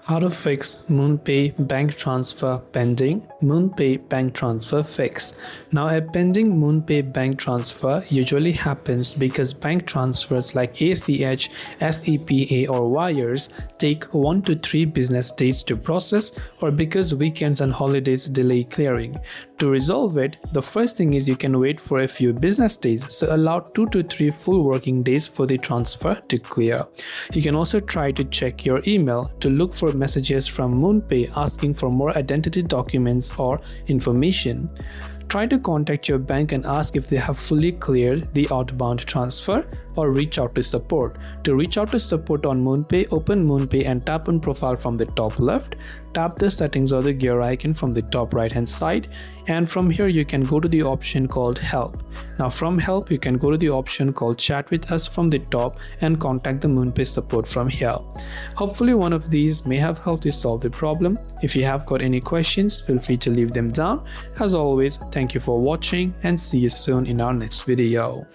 How to fix MoonPay bank transfer pending MoonPay bank transfer fix. Now, a pending MoonPay bank transfer usually happens because bank transfers like ACH, SEPA or wires take 1 to 3 business days to process, or because weekends and holidays delay clearing. To resolve it, the first thing is you can wait for a few business days, so allow 2 to 3 full working days for the transfer to clear. You can also try to check your email to look for messages from MoonPay asking for more identity documents or information. Try to contact your bank and ask if they have fully cleared the outbound transfer, or reach out to support. To reach out to support on MoonPay, open MoonPay and tap on Profile from the top left. Tap the settings or the gear icon from the top right hand side, and from here you can go to the option called Help. Now from Help you can go to the option called Chat with Us from the top and contact the MoonPay support from here. Hopefully one of these may have helped you solve the problem. If you have got any questions, feel free to leave them down. As always, thank you for watching and see you soon in our next video.